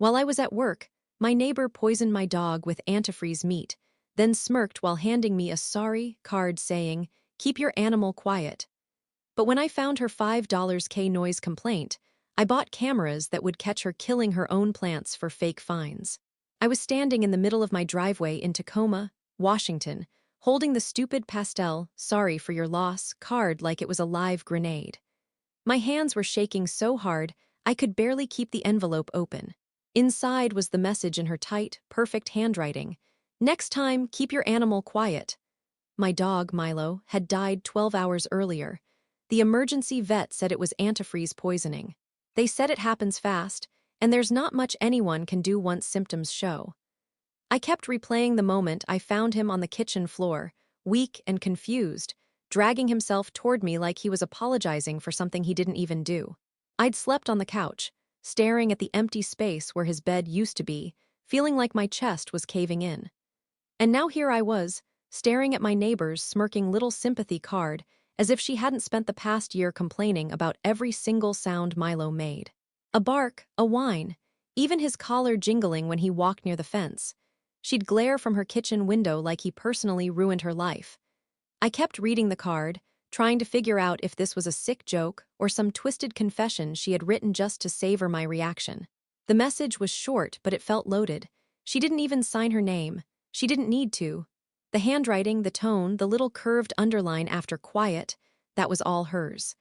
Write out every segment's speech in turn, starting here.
While I was at work, my neighbor poisoned my dog with antifreeze meat, then smirked while handing me a sorry card saying, "Keep your animal quiet." But when I found her $5 K noise complaint, I bought cameras that would catch her killing her own plants for fake fines. I was standing in the middle of my driveway in Tacoma, Washington, holding the stupid pastel "sorry for your loss" card like it was a live grenade. My hands were shaking so hard I could barely keep the envelope open. Inside was the message in her tight, perfect handwriting. "Next time, keep your animal quiet." My dog, Milo, had died 12 hours earlier. The emergency vet said it was antifreeze poisoning. They said it happens fast, and there's not much anyone can do once symptoms show. I kept replaying the moment I found him on the kitchen floor, weak and confused, dragging himself toward me like he was apologizing for something he didn't even do. I'd slept on the couch, staring at the empty space where his bed used to be, feeling like my chest was caving in. And now here I was, staring at my neighbor's smirking little sympathy card, as if she hadn't spent the past year complaining about every single sound Milo made. A bark, a whine, even his collar jingling when he walked near the fence. She'd glare from her kitchen window like he personally ruined her life. I kept reading the card, trying to figure out if this was a sick joke or some twisted confession she had written just to savor my reaction. The message was short, but it felt loaded. She didn't even sign her name. She didn't need to. The handwriting, the tone, the little curved underline after quiet, that was all hers.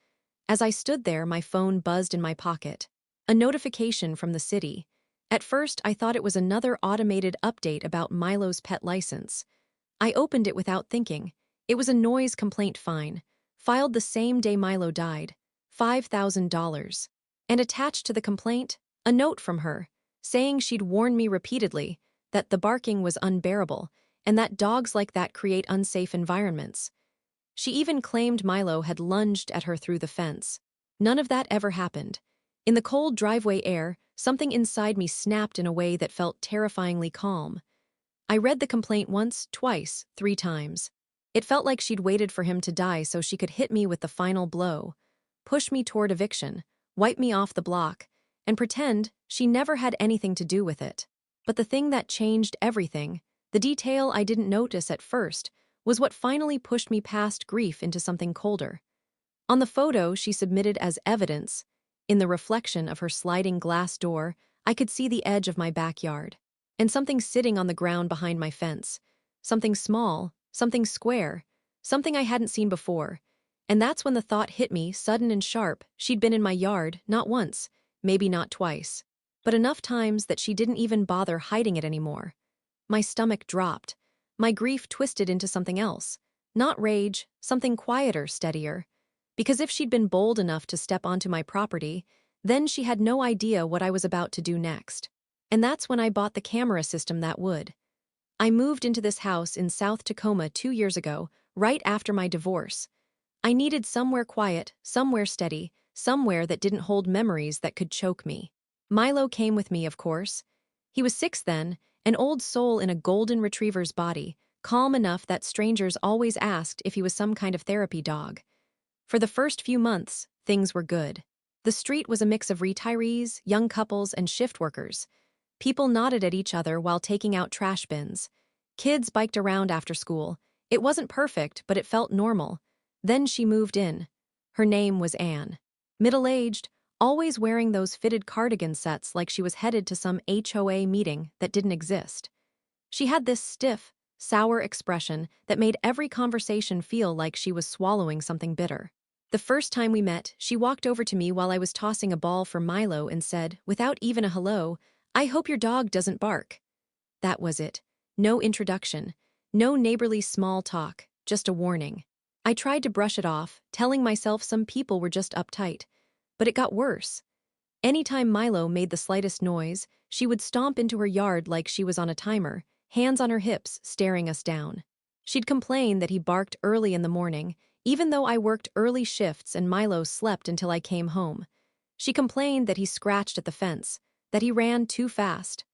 As I stood there, my phone buzzed in my pocket. A notification from the city. At first, I thought it was another automated update about Milo's pet license. I opened it without thinking. It was a noise complaint fine, filed the same day Milo died, $5,000. And attached to the complaint, a note from her, saying she'd warned me repeatedly that the barking was unbearable and that dogs like that create unsafe environments. She even claimed Milo had lunged at her through the fence. None of that ever happened. In the cold driveway air, something inside me snapped in a way that felt terrifyingly calm. I read the complaint once, twice, 3 times. It felt like she'd waited for him to die so she could hit me with the final blow, push me toward eviction, wipe me off the block, and pretend she never had anything to do with it. But the thing that changed everything, the detail I didn't notice at first, was what finally pushed me past grief into something colder. On the photo she submitted as evidence, in the reflection of her sliding glass door, I could see the edge of my backyard. And something sitting on the ground behind my fence. Something small, something square, something I hadn't seen before. And that's when the thought hit me, sudden and sharp. She'd been in my yard, not once, maybe not twice, but enough times that she didn't even bother hiding it anymore. My stomach dropped. My grief twisted into something else. Not rage, something quieter, steadier. Because if she'd been bold enough to step onto my property, then she had no idea what I was about to do next. And that's when I bought the camera system that would. I moved into this house in South Tacoma 2 years ago, right after my divorce. I needed somewhere quiet, somewhere steady, somewhere that didn't hold memories that could choke me. Milo came with me, of course. He was 6 then, an old soul in a golden retriever's body, calm enough that strangers always asked if he was some kind of therapy dog. For the first few months, things were good. The street was a mix of retirees, young couples, and shift workers. People nodded at each other while taking out trash bins. Kids biked around after school. It wasn't perfect, but it felt normal. Then she moved in. Her name was Anne. Middle-aged, always wearing those fitted cardigan sets like she was headed to some HOA meeting that didn't exist. She had this stiff, sour expression that made every conversation feel like she was swallowing something bitter. The first time we met, she walked over to me while I was tossing a ball for Milo and said, without even a hello, "I hope your dog doesn't bark." That was it. No introduction. No neighborly small talk. Just a warning. I tried to brush it off, telling myself some people were just uptight. But it got worse. Anytime Milo made the slightest noise, she would stomp into her yard like she was on a timer, hands on her hips, staring us down. She'd complain that he barked early in the morning, even though I worked early shifts and Milo slept until I came home. She complained that he scratched at the fence, that he ran too fast,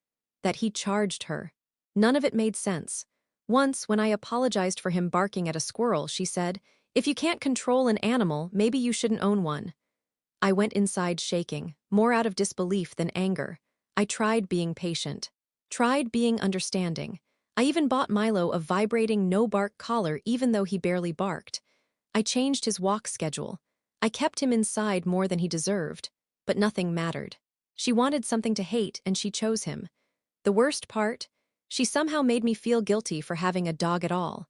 that he charged her. None of it made sense. Once, when I apologized for him barking at a squirrel, she said, "If you can't control an animal, maybe you shouldn't own one." I went inside shaking, more out of disbelief than anger. I tried being patient. Tried being understanding. I even bought Milo a vibrating no-bark collar even though he barely barked. I changed his walk schedule. I kept him inside more than he deserved, but nothing mattered. She wanted something to hate and she chose him. The worst part? She somehow made me feel guilty for having a dog at all.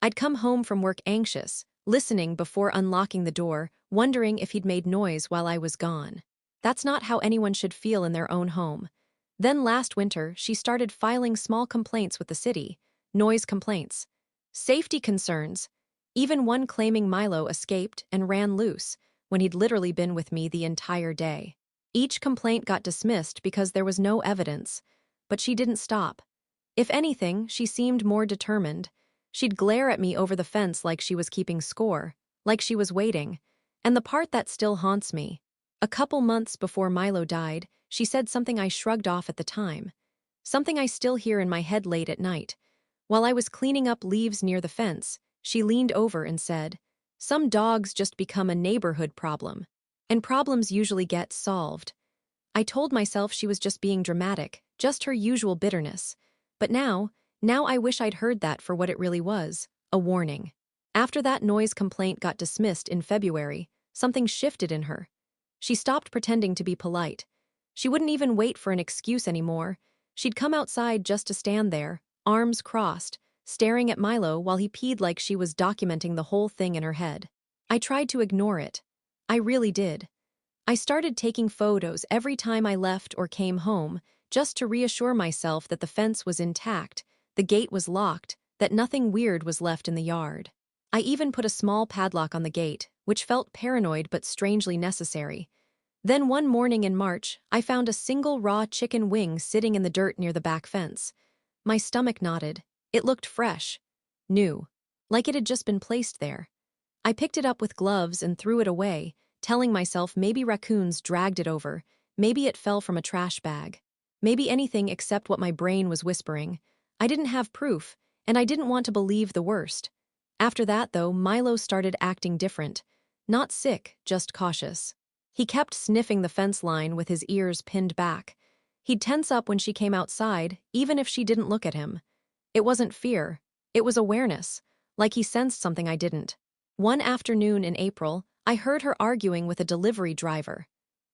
I'd come home from work anxious, listening before unlocking the door, wondering if he'd made noise while I was gone. That's not how anyone should feel in their own home. Then last winter, she started filing small complaints with the city, noise complaints, safety concerns, even one claiming Milo escaped and ran loose when he'd literally been with me the entire day. Each complaint got dismissed because there was no evidence, but she didn't stop. If anything, she seemed more determined. She'd glare at me over the fence like she was keeping score, like she was waiting. And the part that still haunts me. A couple months before Milo died, she said something I shrugged off at the time. Something I still hear in my head late at night. While I was cleaning up leaves near the fence, she leaned over and said, "Some dogs just become a neighborhood problem. And problems usually get solved." I told myself she was just being dramatic, just her usual bitterness. But now I wish I'd heard that for what it really was, a warning. After that noise complaint got dismissed in February, something shifted in her. She stopped pretending to be polite. She wouldn't even wait for an excuse anymore. She'd come outside just to stand there, arms crossed, staring at Milo while he peed like she was documenting the whole thing in her head. I tried to ignore it. I really did. I started taking photos every time I left or came home, just to reassure myself that the fence was intact, the gate was locked, that nothing weird was left in the yard. I even put a small padlock on the gate, which felt paranoid but strangely necessary. Then one morning in March, I found a single raw chicken wing sitting in the dirt near the back fence. My stomach knotted. It looked fresh, new, like it had just been placed there. I picked it up with gloves and threw it away, telling myself maybe raccoons dragged it over, maybe it fell from a trash bag. Maybe anything except what my brain was whispering. I didn't have proof, and I didn't want to believe the worst. After that, though, Milo started acting different. Not sick, just cautious. He kept sniffing the fence line with his ears pinned back. He'd tense up when she came outside, even if she didn't look at him. It wasn't fear. It was awareness, like he sensed something I didn't. One afternoon in April, I heard her arguing with a delivery driver.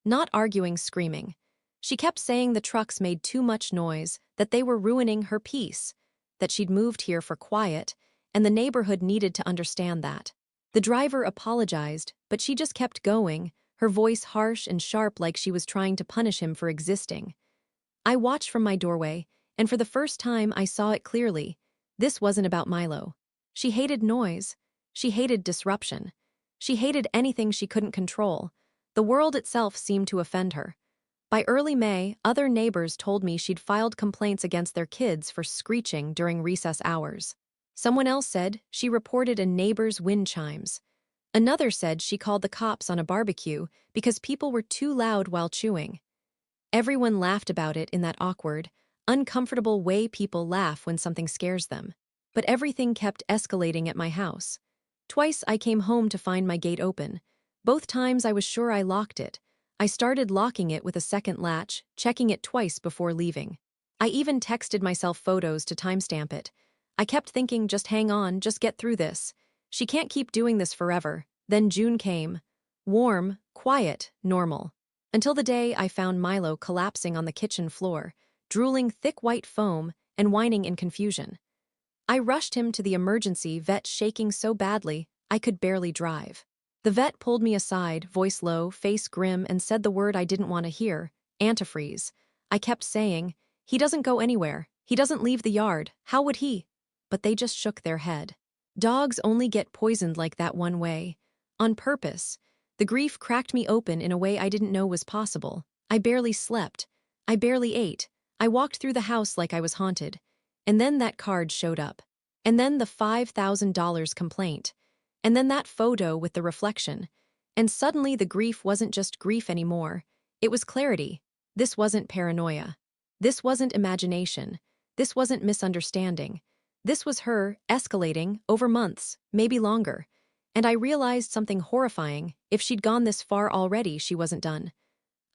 Not arguing, screaming. She kept saying the trucks made too much noise, that they were ruining her peace, that she'd moved here for quiet, and the neighborhood needed to understand that. The driver apologized, but she just kept going, her voice harsh and sharp like she was trying to punish him for existing. I watched from my doorway, and for the first time I saw it clearly. This wasn't about Milo. She hated noise. She hated disruption. She hated anything she couldn't control. The world itself seemed to offend her. By early May, other neighbors told me she'd filed complaints against their kids for screeching during recess hours. Someone else said she reported a neighbor's wind chimes. Another said she called the cops on a barbecue because people were too loud while chewing. Everyone laughed about it in that awkward, uncomfortable way people laugh when something scares them. But everything kept escalating at my house. Twice I came home to find my gate open. Both times I was sure I locked it. I started locking it with a second latch, checking it twice before leaving. I even texted myself photos to timestamp it. I kept thinking, just hang on, just get through this. She can't keep doing this forever. Then June came. Warm, quiet, normal. Until the day I found Milo collapsing on the kitchen floor, drooling thick white foam and whining in confusion. I rushed him to the emergency vet, shaking so badly I could barely drive. The vet pulled me aside, voice low, face grim, and said the word I didn't want to hear, antifreeze. I kept saying, "He doesn't go anywhere. He doesn't leave the yard. How would he?" But they just shook their head. Dogs only get poisoned like that one way. On purpose. The grief cracked me open in a way I didn't know was possible. I barely slept. I barely ate. I walked through the house like I was haunted. And then that card showed up. And then the $5,000 complaint. And then that photo with the reflection. And suddenly the grief wasn't just grief anymore. It was clarity. This wasn't paranoia. This wasn't imagination. This wasn't misunderstanding. This was her escalating over months, maybe longer. And I realized something horrifying. If she'd gone this far already, she wasn't done.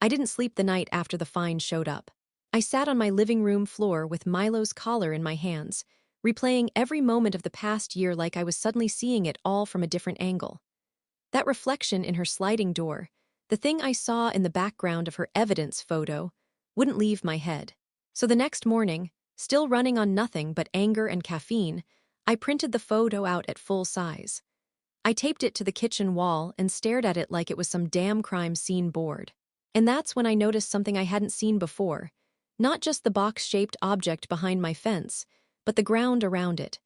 I didn't sleep the night after the fine showed up. I sat on my living room floor with Milo's collar in my hands, replaying every moment of the past year like I was suddenly seeing it all from a different angle. That reflection in her sliding door, the thing I saw in the background of her evidence photo, wouldn't leave my head. So the next morning, still running on nothing but anger and caffeine, I printed the photo out at full size. I taped it to the kitchen wall and stared at it like it was some damn crime scene board. And that's when I noticed something I hadn't seen before. Not just the box-shaped object behind my fence, but the ground around it.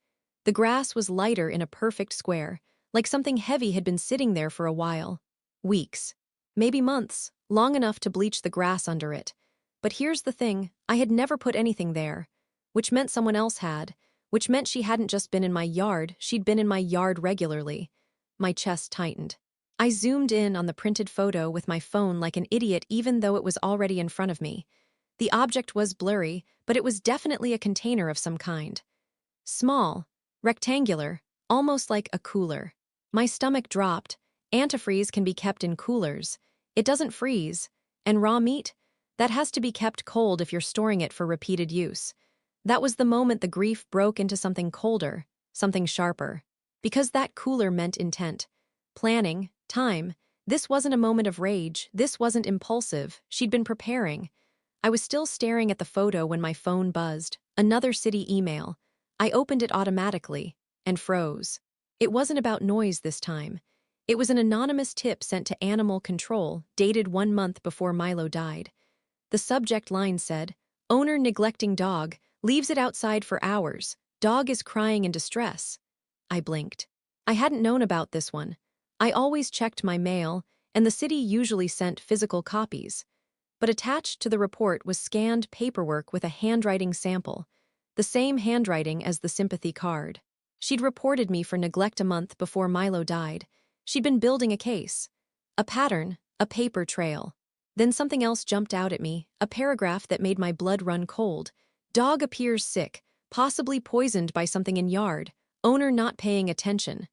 The grass was lighter in a perfect square, like something heavy had been sitting there for a while. Weeks. Maybe months, long enough to bleach the grass under it. But here's the thing, I had never put anything there. Which meant someone else had. Which meant she hadn't just been in my yard, she'd been in my yard regularly. My chest tightened. I zoomed in on the printed photo with my phone like an idiot even though it was already in front of me. The object was blurry, but it was definitely a container of some kind. Small, rectangular, almost like a cooler. My stomach dropped. Antifreeze can be kept in coolers. It doesn't freeze. And raw meat? That has to be kept cold if you're storing it for repeated use. That was the moment the grief broke into something colder, something sharper. Because that cooler meant intent. Planning, time. This wasn't a moment of rage, this wasn't impulsive, she'd been preparing. I was still staring at the photo when my phone buzzed. Another city email. I opened it automatically and froze. It wasn't about noise this time. It was an anonymous tip sent to Animal Control, dated 1 month before Milo died. The subject line said, "Owner neglecting dog, leaves it outside for hours. Dog is crying in distress." I blinked. I hadn't known about this one. I always checked my mail, and the city usually sent physical copies. But attached to the report was scanned paperwork with a handwriting sample, the same handwriting as the sympathy card. She'd reported me for neglect a month before Milo died. She'd been building a case. A pattern, a paper trail. Then something else jumped out at me, a paragraph that made my blood run cold. Dog appears sick, possibly poisoned by something in yard. Owner not paying attention.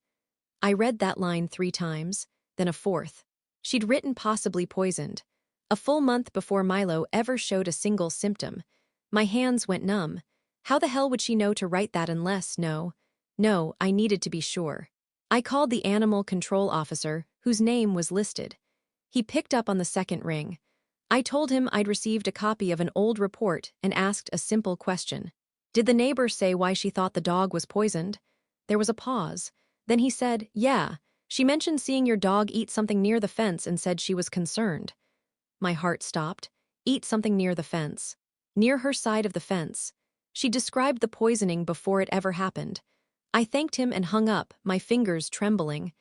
I read that line 3 times, then a fourth. She'd written possibly poisoned. A full month before Milo ever showed a single symptom. My hands went numb. How the hell would she know to write that unless, no, I needed to be sure. I called the animal control officer, whose name was listed. He picked up on the second ring. I told him I'd received a copy of an old report and asked a simple question. Did the neighbor say why she thought the dog was poisoned? There was a pause. Then he said, "Yeah, she mentioned seeing your dog eat something near the fence and said she was concerned." My heart stopped. Eat something near the fence. Near her side of the fence. She described the poisoning before it ever happened. I thanked him and hung up, my fingers trembling.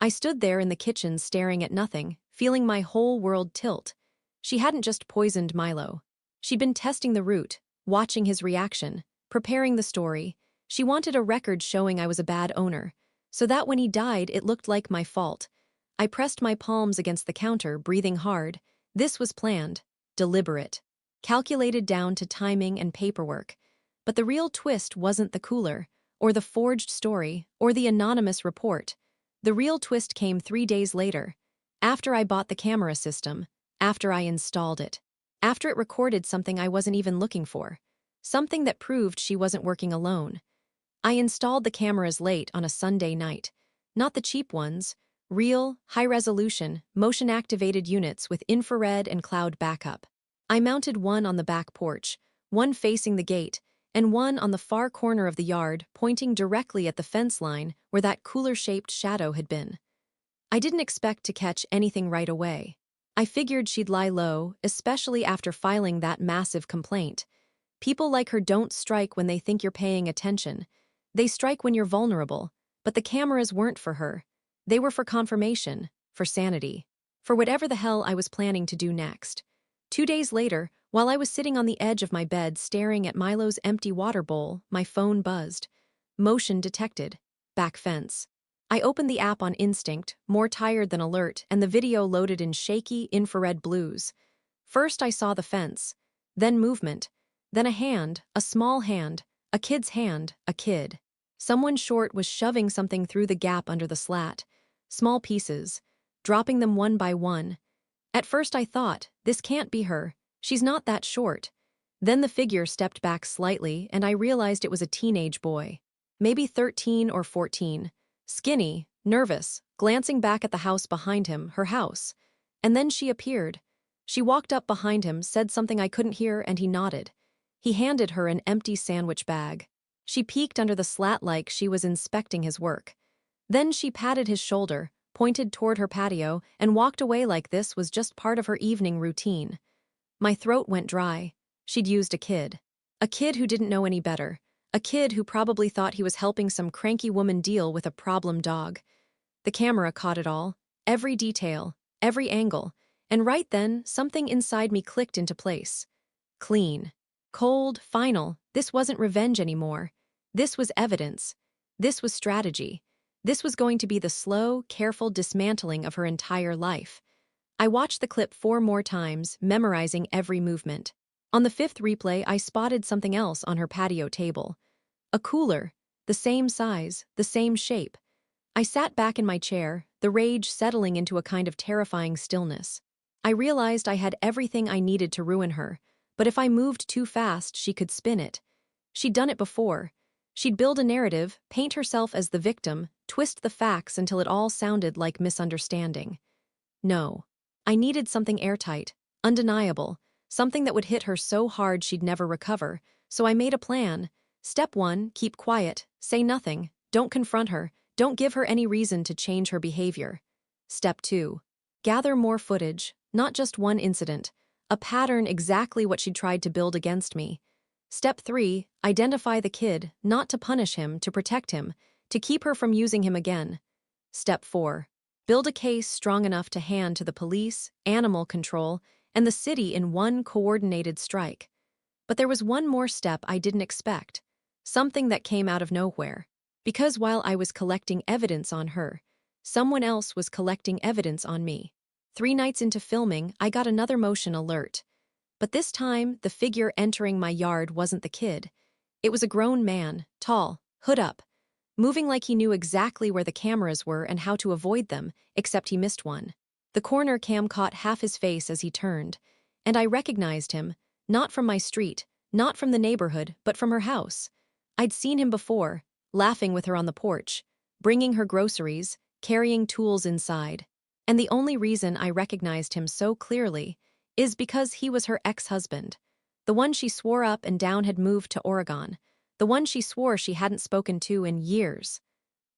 I stood there in the kitchen staring at nothing, feeling my whole world tilt. She hadn't just poisoned Milo. She'd been testing the route, watching his reaction, preparing the story. She wanted a record showing I was a bad owner, so that when he died it looked like my fault. I pressed my palms against the counter, breathing hard. This was planned, deliberate, calculated down to timing and paperwork. But the real twist wasn't the cooler, or the forged story, or the anonymous report. The real twist came 3 days later, after I bought the camera system, after I installed it, after it recorded something I wasn't even looking for, something that proved she wasn't working alone. I installed the cameras late on a Sunday night, not the cheap ones, real, high-resolution, motion-activated units with infrared and cloud backup. I mounted one on the back porch, one facing the gate, and one on the far corner of the yard, pointing directly at the fence line where that cooler-shaped shadow had been. I didn't expect to catch anything right away. I figured she'd lie low, especially after filing that massive complaint. People like her don't strike when they think you're paying attention. They strike when you're vulnerable, but the cameras weren't for her. They were for confirmation, for sanity, for whatever the hell I was planning to do next. 2 days later, while I was sitting on the edge of my bed staring at Milo's empty water bowl, my phone buzzed. Motion detected. Back fence. I opened the app on instinct, more tired than alert, and the video loaded in shaky, infrared blues. First I saw the fence, then movement, then a hand, a small hand, a kid's hand, a kid. Someone short was shoving something through the gap under the slat. Small pieces, dropping them one by one. At first I thought, this can't be her, she's not that short. Then the figure stepped back slightly, and I realized it was a teenage boy. Maybe 13 or 14. Skinny, nervous, glancing back at the house behind him, her house. And then she appeared. She walked up behind him, said something I couldn't hear, and he nodded. He handed her an empty sandwich bag. She peeked under the slat like she was inspecting his work. Then she patted his shoulder, pointed toward her patio, and walked away like this was just part of her evening routine. My throat went dry. She'd used a kid. A kid who didn't know any better. A kid who probably thought he was helping some cranky woman deal with a problem dog. The camera caught it all, every detail, every angle, and right then, something inside me clicked into place. Clean. Cold, final. This wasn't revenge anymore. This was evidence. This was strategy. This was going to be the slow, careful dismantling of her entire life. I watched the clip 4 more times, memorizing every movement. On the 5th replay, I spotted something else on her patio table. A cooler, the same size, the same shape. I sat back in my chair, the rage settling into a kind of terrifying stillness. I realized I had everything I needed to ruin her, but if I moved too fast, she could spin it. She'd done it before. She'd build a narrative, paint herself as the victim, twist the facts until it all sounded like misunderstanding. No. I needed something airtight, undeniable, something that would hit her so hard she'd never recover, so I made a plan. Step 1, keep quiet, say nothing, don't confront her, don't give her any reason to change her behavior. Step 2, gather more footage, not just one incident, a pattern exactly what she'd tried to build against me. Step 3, identify the kid, not to punish him, to protect him, to keep her from using him again. Step 4, build a case strong enough to hand to the police, animal control, and the city in one coordinated strike. But there was one more step I didn't expect, something that came out of nowhere. Because while I was collecting evidence on her, someone else was collecting evidence on me. 3 nights into filming, I got another motion alert. But this time, the figure entering my yard wasn't the kid. It was a grown man, tall, hood up, moving like he knew exactly where the cameras were and how to avoid them, except he missed one. The corner cam caught half his face as he turned, and I recognized him, not from my street, not from the neighborhood, but from her house. I'd seen him before, laughing with her on the porch, bringing her groceries, carrying tools inside. And the only reason I recognized him so clearly is because he was her ex-husband, the one she swore up and down had moved to Oregon, the one she swore she hadn't spoken to in years.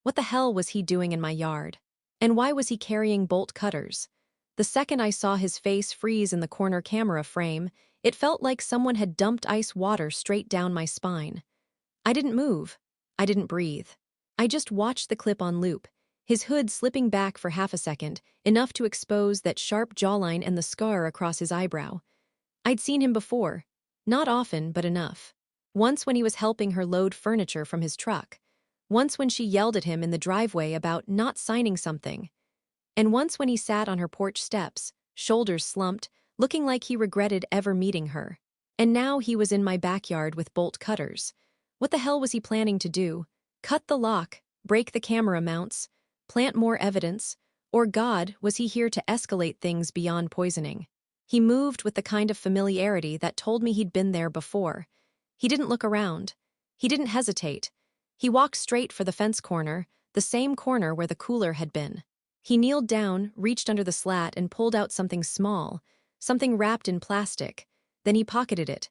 What the hell was he doing in my yard? And why was he carrying bolt cutters? The second I saw his face freeze in the corner camera frame, it felt like someone had dumped ice water straight down my spine. I didn't move. I didn't breathe. I just watched the clip on loop, his hood slipping back for half a second, enough to expose that sharp jawline and the scar across his eyebrow. I'd seen him before. Not often, but enough. Once when he was helping her load furniture from his truck. Once when she yelled at him in the driveway about not signing something. And once when he sat on her porch steps, shoulders slumped, looking like he regretted ever meeting her. And now he was in my backyard with bolt cutters. What the hell was he planning to do? Cut the lock, break the camera mounts, plant more evidence, or God, was he here to escalate things beyond poisoning? He moved with the kind of familiarity that told me he'd been there before. He didn't look around. He didn't hesitate. He walked straight for the fence corner, the same corner where the cooler had been. He kneeled down, reached under the slat, and pulled out something small, something wrapped in plastic. Then he pocketed it.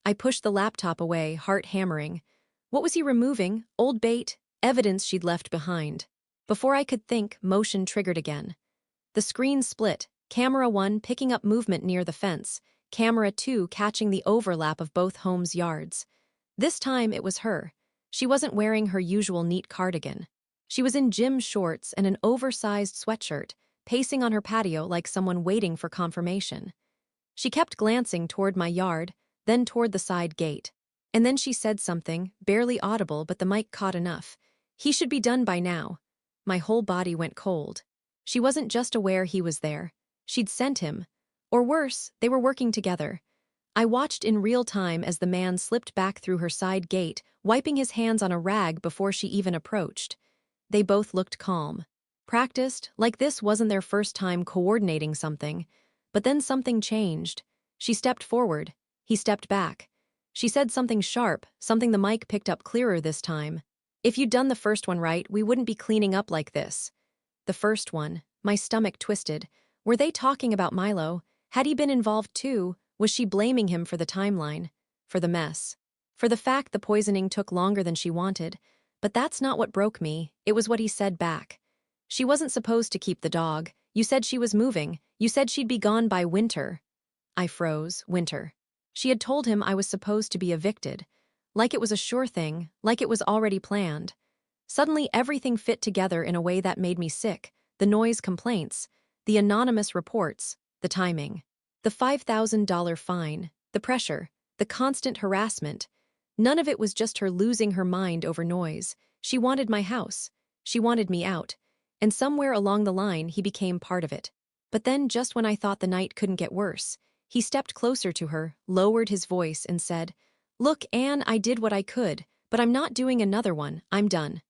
I pushed the laptop away, heart hammering. What was he removing? Old bait, evidence she'd left behind. Before I could think, motion triggered again. The screen split, camera 1 picking up movement near the fence, camera 2 catching the overlap of both homes' yards. This time it was her. She wasn't wearing her usual neat cardigan. She was in gym shorts and an oversized sweatshirt, pacing on her patio like someone waiting for confirmation. She kept glancing toward my yard, then toward the side gate. And then she said something, barely audible, but the mic caught enough. He should be done by now. My whole body went cold. She wasn't just aware he was there. She'd sent him. Or worse, they were working together. I watched in real time as the man slipped back through her side gate, wiping his hands on a rag before she even approached. They both looked calm. Practiced, like this wasn't their first time coordinating something. But then something changed. She stepped forward. He stepped back. She said something sharp, something the mic picked up clearer this time. If you'd done the first one right, we wouldn't be cleaning up like this. The first one, my stomach twisted. Were they talking about Milo? Had he been involved too? Was she blaming him for the timeline? For the mess? For the fact the poisoning took longer than she wanted? But that's not what broke me, it was what he said back. She wasn't supposed to keep the dog. You said she was moving. You said she'd be gone by winter. I froze. Winter. She had told him I was supposed to be evicted. Like it was a sure thing, like it was already planned. Suddenly everything fit together in a way that made me sick. The noise complaints, the anonymous reports, the timing, the $5,000 fine, the pressure, the constant harassment. None of it was just her losing her mind over noise. She wanted my house. She wanted me out. And somewhere along the line he became part of it. But then, just when I thought the night couldn't get worse, he stepped closer to her, lowered his voice, and said, "Look, Anne, I did what I could, but I'm not doing another one. I'm done."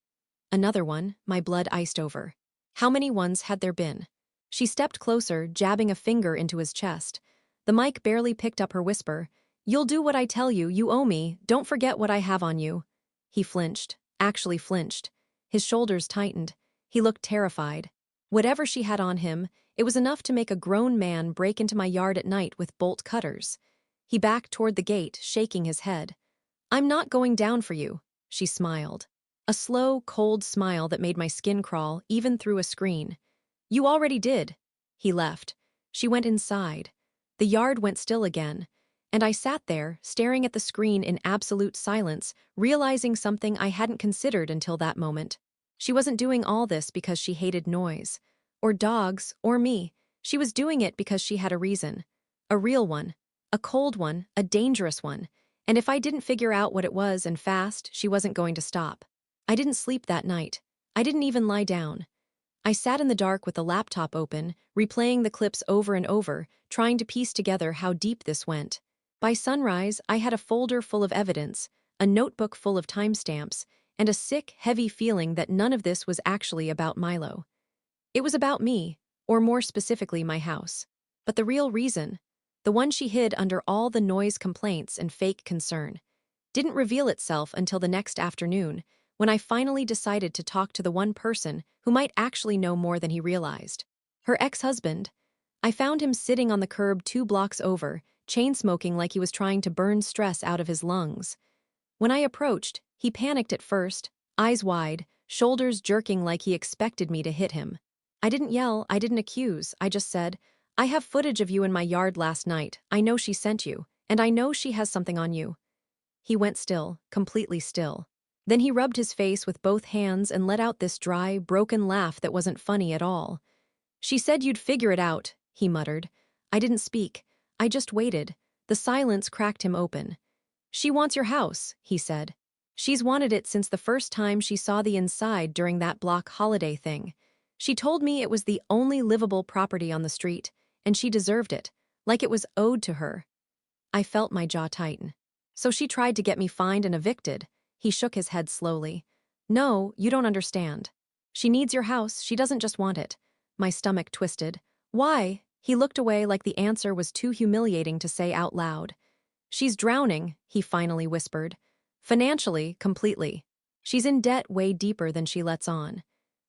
Another one, my blood iced over. How many ones had there been? She stepped closer, jabbing a finger into his chest. The mic barely picked up her whisper. "You'll do what I tell you, you owe me, don't forget what I have on you." He flinched, actually flinched. His shoulders tightened. He looked terrified. Whatever she had on him, it was enough to make a grown man break into my yard at night with bolt cutters. He backed toward the gate, shaking his head. "I'm not going down for you," she smiled. A slow, cold smile that made my skin crawl, even through a screen. "You already did." He left. She went inside. The yard went still again, and I sat there, staring at the screen in absolute silence, realizing something I hadn't considered until that moment. She wasn't doing all this because she hated noise, or dogs, or me. She was doing it because she had a reason. A real one. A cold one, a dangerous one. And if I didn't figure out what it was and fast, she wasn't going to stop. I didn't sleep that night. I didn't even lie down. I sat in the dark with the laptop open, replaying the clips over and over, trying to piece together how deep this went. By sunrise, I had a folder full of evidence, a notebook full of timestamps, and a sick, heavy feeling that none of this was actually about Milo. It was about me, or more specifically my house. But the real reason, the one she hid under all the noise complaints and fake concern, didn't reveal itself until the next afternoon, when I finally decided to talk to the one person who might actually know more than he realized. Her ex-husband. I found him sitting on the curb 2 blocks over, chain-smoking like he was trying to burn stress out of his lungs. When I approached, he panicked at first, eyes wide, shoulders jerking like he expected me to hit him. I didn't yell, I didn't accuse, I just said, "I have footage of you in my yard last night. I know she sent you, and I know she has something on you." He went still, completely still. Then he rubbed his face with both hands and let out this dry, broken laugh that wasn't funny at all. "She said you'd figure it out," he muttered. I didn't speak. I just waited. The silence cracked him open. "She wants your house," he said. "She's wanted it since the first time she saw the inside during that block holiday thing. She told me it was the only livable property on the street, and she deserved it, like it was owed to her." I felt my jaw tighten. "So she tried to get me fined and evicted." He shook his head slowly. "No, you don't understand. She needs your house, she doesn't just want it." My stomach twisted. "Why?" He looked away like the answer was too humiliating to say out loud. "She's drowning," he finally whispered. "Financially, completely. She's in debt way deeper than she lets on.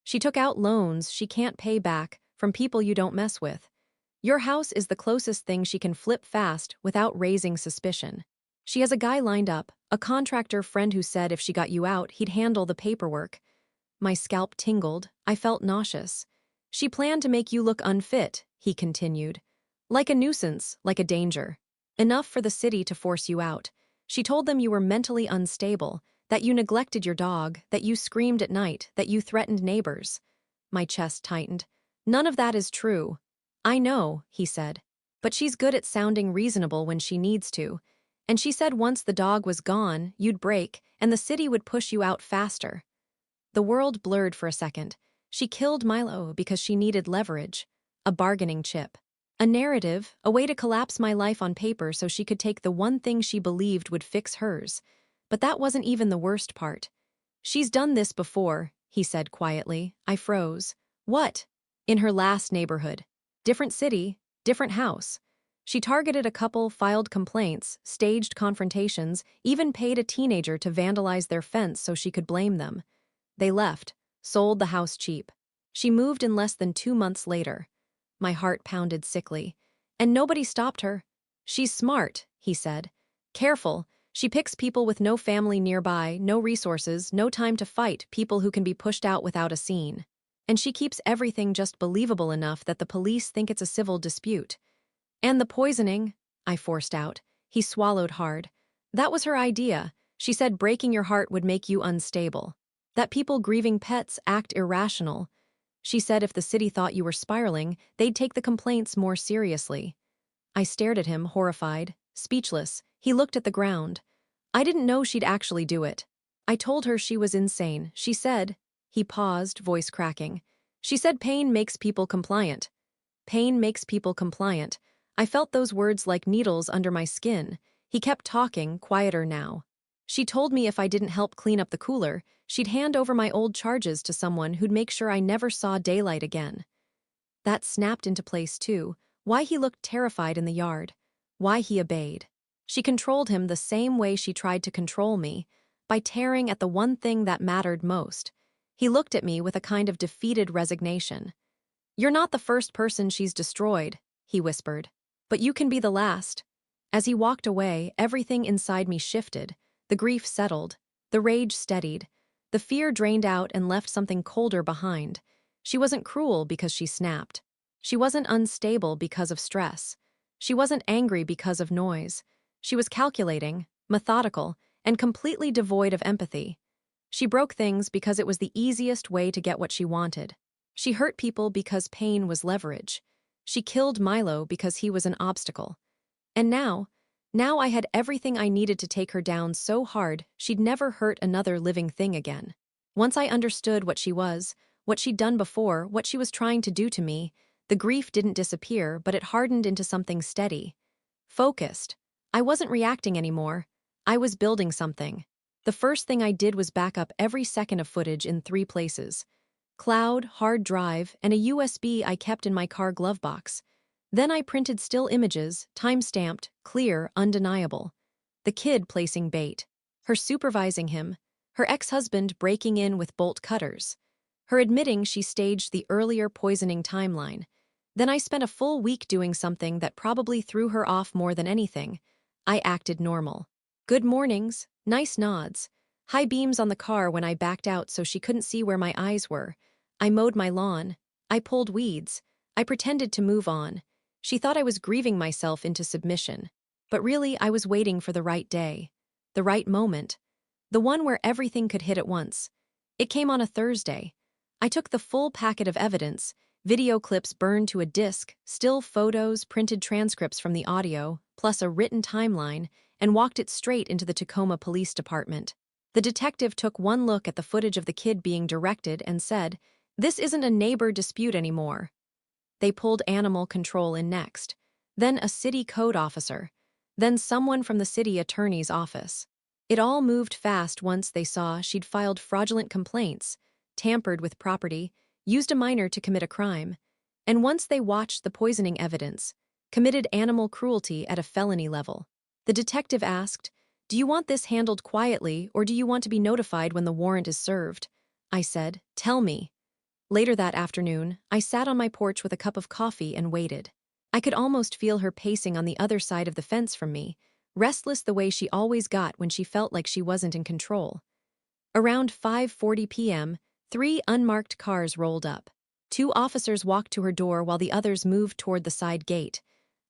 She took out loans she can't pay back from people you don't mess with. Your house is the closest thing she can flip fast without raising suspicion. She has a guy lined up, a contractor friend who said if she got you out, he'd handle the paperwork." My scalp tingled. I felt nauseous. "She planned to make you look unfit," he continued. "Like a nuisance, like a danger. Enough for the city to force you out. She told them you were mentally unstable, that you neglected your dog, that you screamed at night, that you threatened neighbors." My chest tightened. "None of that is true." "I know," he said. "But she's good at sounding reasonable when she needs to. And she said once the dog was gone, you'd break, and the city would push you out faster." The world blurred for a second. She killed Milo because she needed leverage. A bargaining chip. A narrative, a way to collapse my life on paper so she could take the one thing she believed would fix hers. But that wasn't even the worst part. "She's done this before," he said quietly. I froze. "What?" "In her last neighborhood. Different city, different house. She targeted a couple, filed complaints, staged confrontations, even paid a teenager to vandalize their fence so she could blame them. They left, sold the house cheap. She moved in less than 2 months later. My heart pounded sickly. And nobody stopped her. She's smart, he said. Careful. She picks people with no family nearby, no resources, no time to fight, people who can be pushed out without a scene. And she keeps everything just believable enough that the police think it's a civil dispute. And the poisoning, I forced out. He swallowed hard. That was her idea. She said breaking your heart would make you unstable. That people grieving pets act irrational. She said if the city thought you were spiraling, they'd take the complaints more seriously. I stared at him, horrified, speechless. He looked at the ground. I didn't know she'd actually do it. I told her she was insane. She said, he paused, voice cracking. She said pain makes people compliant. Pain makes people compliant. I felt those words like needles under my skin. He kept talking, quieter now. She told me if I didn't help clean up the cooler, she'd hand over my old charges to someone who'd make sure I never saw daylight again. That snapped into place too. Why he looked terrified in the yard. Why he obeyed. She controlled him the same way she tried to control me, by tearing at the one thing that mattered most. He looked at me with a kind of defeated resignation. You're not the first person she's destroyed, he whispered. But you can be the last. As he walked away, everything inside me shifted. The grief settled. The rage steadied. The fear drained out and left something colder behind. She wasn't cruel because she snapped. She wasn't unstable because of stress. She wasn't angry because of noise. She was calculating, methodical, and completely devoid of empathy. She broke things because it was the easiest way to get what she wanted. She hurt people because pain was leverage. She killed Milo because he was an obstacle. And now I had everything I needed to take her down so hard she'd never hurt another living thing again. Once I understood what she was, what she'd done before, what she was trying to do to me, the grief didn't disappear, but it hardened into something steady. Focused. I wasn't reacting anymore. I was building something. The first thing I did was back up every second of footage in 3 places. Cloud, hard drive, and a USB I kept in my car glove box. Then I printed still images, time-stamped, clear, undeniable. The kid placing bait. Her supervising him. Her ex-husband breaking in with bolt cutters. Her admitting she staged the earlier poisoning timeline. Then I spent a full week doing something that probably threw her off more than anything. I acted normal. Good mornings, nice nods. High beams on the car when I backed out so she couldn't see where my eyes were. I mowed my lawn. I pulled weeds. I pretended to move on. She thought I was grieving myself into submission. But really, I was waiting for the right day. The right moment. The one where everything could hit at once. It came on a Thursday. I took the full packet of evidence, video clips burned to a disk, still photos, printed transcripts from the audio, plus a written timeline, and walked it straight into the Tacoma Police Department. The detective took one look at the footage of the kid being directed and said, "This isn't a neighbor dispute anymore." They pulled animal control in next, then a city code officer, then someone from the city attorney's office. It all moved fast once they saw she'd filed fraudulent complaints, tampered with property, used a minor to commit a crime, and once they watched the poisoning evidence, committed animal cruelty at a felony level. The detective asked, "Do you want this handled quietly, or do you want to be notified when the warrant is served?" I said, "Tell me." Later that afternoon, I sat on my porch with a cup of coffee and waited. I could almost feel her pacing on the other side of the fence from me, restless the way she always got when she felt like she wasn't in control. Around 5:40 p.m., 3 unmarked cars rolled up. 2 officers walked to her door while the others moved toward the side gate.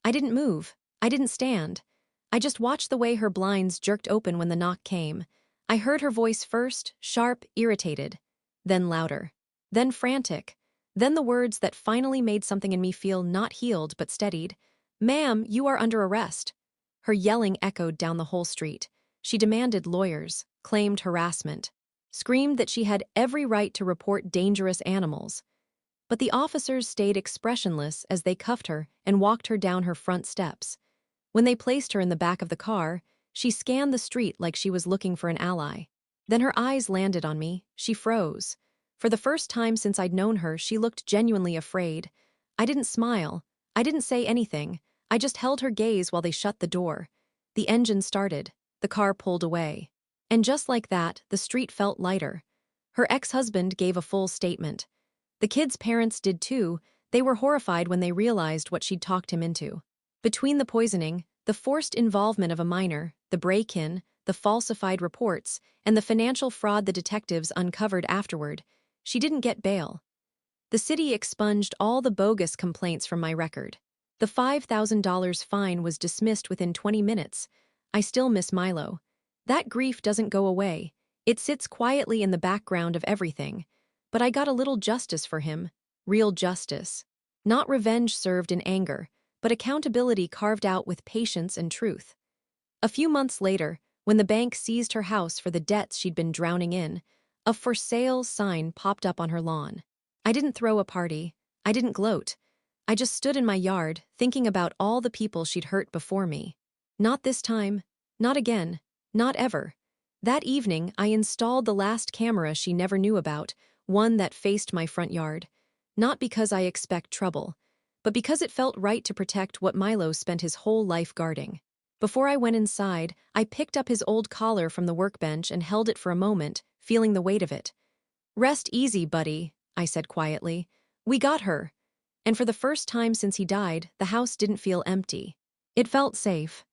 I didn't move. I didn't stand. I just watched the way her blinds jerked open when the knock came. I heard her voice first, sharp, irritated, then louder. Then frantic. Then the words that finally made something in me feel not healed but steadied. "Ma'am, you are under arrest." Her yelling echoed down the whole street. She demanded lawyers, claimed harassment, screamed that she had every right to report dangerous animals. But the officers stayed expressionless as they cuffed her and walked her down her front steps. When they placed her in the back of the car, she scanned the street like she was looking for an ally. Then her eyes landed on me. She froze. For the first time since I'd known her, she looked genuinely afraid. I didn't smile. I didn't say anything. I just held her gaze while they shut the door. The engine started. The car pulled away. And just like that, the street felt lighter. Her ex-husband gave a full statement. The kids' parents did too. They were horrified when they realized what she'd talked him into. Between the poisoning, the forced involvement of a minor, the break-in, the falsified reports, and the financial fraud the detectives uncovered afterward, she didn't get bail. The city expunged all the bogus complaints from my record. The $5,000 fine was dismissed within 20 minutes. I still miss Milo. That grief doesn't go away. It sits quietly in the background of everything. But I got a little justice for him. Real justice. Not revenge served in anger, but accountability carved out with patience and truth. A few months later, when the bank seized her house for the debts she'd been drowning in, a for sale sign popped up on her lawn. I didn't throw a party. I didn't gloat. I just stood in my yard, thinking about all the people she'd hurt before me. Not this time. Not again. Not ever. That evening, I installed the last camera she never knew about, one that faced my front yard. Not because I expect trouble, but because it felt right to protect what Milo spent his whole life guarding. Before I went inside, I picked up his old collar from the workbench and held it for a moment, feeling the weight of it. "Rest easy, buddy," I said quietly. "We got her." And for the first time since he died, the house didn't feel empty. It felt safe.